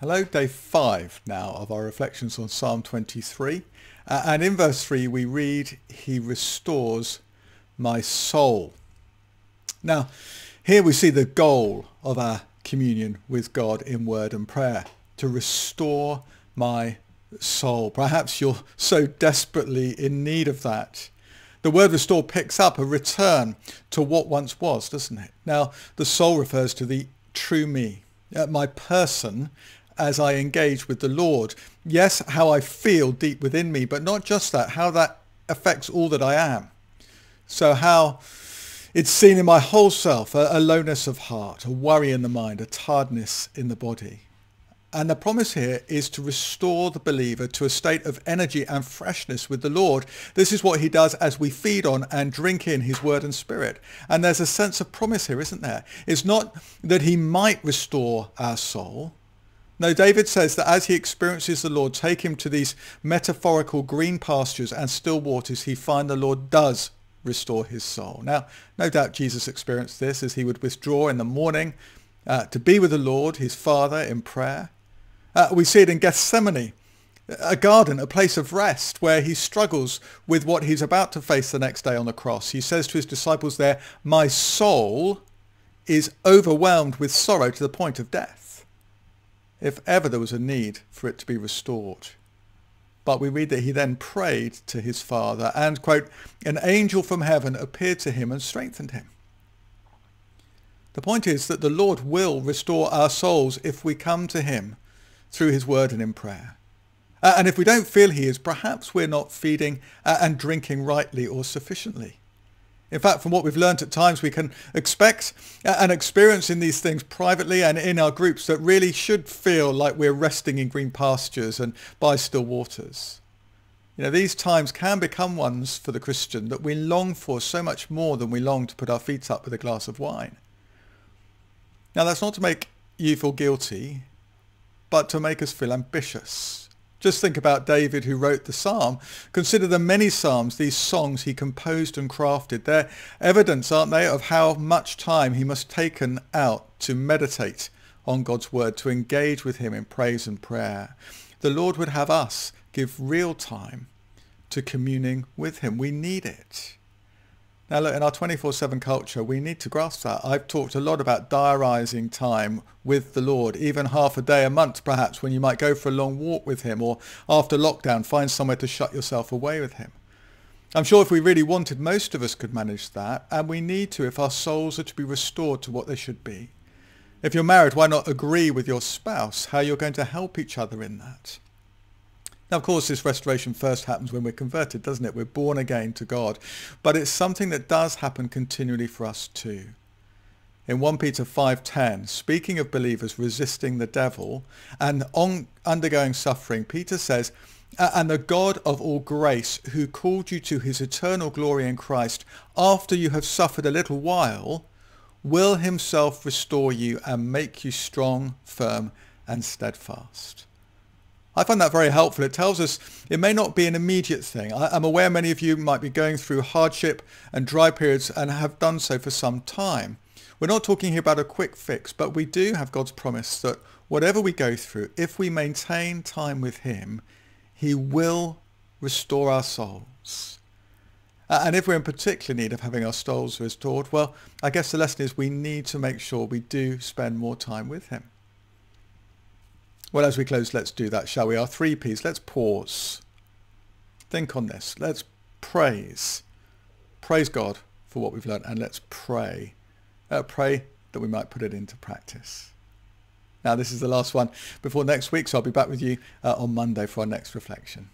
Hello, day 5 now of our reflections on Psalm 23. And in verse 3 we read, "He restores my soul." Now, here we see the goal of our communion with God in word and prayer, to restore my soul. Perhaps you're so desperately in need of that. The word restore picks up a return to what once was, doesn't it? Now, the soul refers to the true me, my person, as I engage with the Lord. Yes, how I feel deep within me, but not just that, how that affects all that I am. So how it's seen in my whole self, a lowness of heart, a worry in the mind, a tiredness in the body. And the promise here is to restore the believer to a state of energy and freshness with the Lord. This is what he does as we feed on and drink in his word and spirit. And there's a sense of promise here, isn't there? It's not that he might restore our soul. No, David says that as he experiences the Lord take him to these metaphorical green pastures and still waters, he finds the Lord does restore his soul. Now, no doubt Jesus experienced this as he would withdraw in the morning to be with the Lord, his Father, in prayer. We see it in Gethsemane, a garden, a place of rest where he struggles with what he's about to face the next day on the cross. He says to his disciples there, "My soul is overwhelmed with sorrow to the point of death," if ever there was a need for it to be restored. But we read that he then prayed to his Father and, quote, "an angel from heaven appeared to him and strengthened him." The point is that the Lord will restore our souls if we come to him through his word and in prayer. And if we don't feel he is, perhaps we're not feeding and drinking rightly or sufficiently. In fact, from what we've learned at times, we can expect and experience in these things privately and in our groups that really should feel like we're resting in green pastures and by still waters. You know, these times can become ones for the Christian that we long for so much more than we long to put our feet up with a glass of wine. Now, that's not to make you feel guilty, but to make us feel ambitious. Just think about David, who wrote the psalm. Consider the many psalms, these songs he composed and crafted. They're evidence, aren't they, of how much time he must have taken out to meditate on God's word, to engage with him in praise and prayer. The Lord would have us give real time to communing with him. We need it. Now look, in our 24/7 culture, we need to grasp that. I've talked a lot about diarising time with the Lord, even half a day a month perhaps, when you might go for a long walk with him, or after lockdown, find somewhere to shut yourself away with him. I'm sure if we really wanted, most of us could manage that, and we need to if our souls are to be restored to what they should be. If you're married, why not agree with your spouse how you're going to help each other in that? Now, of course, this restoration first happens when we're converted, doesn't it? We're born again to God. But it's something that does happen continually for us too. In 1 Peter 5:10, speaking of believers resisting the devil and undergoing suffering, Peter says, "And the God of all grace, who called you to his eternal glory in Christ, after you have suffered a little while, will himself restore you and make you strong, firm, and steadfast." I find that very helpful. It tells us it may not be an immediate thing. I'm aware many of you might be going through hardship and dry periods and have done so for some time. We're not talking here about a quick fix, but we do have God's promise that whatever we go through, if we maintain time with him, he will restore our souls. And if we're in particular need of having our souls restored, well, I guess the lesson is we need to make sure we do spend more time with him. Well, as we close, let's do that, shall we? Our 3 Ps. Let's pause. Think on this. Let's praise. Praise God for what we've learned, and let's pray. Pray that we might put it into practice. Now, this is the last one before next week, so I'll be back with you on Monday for our next reflection.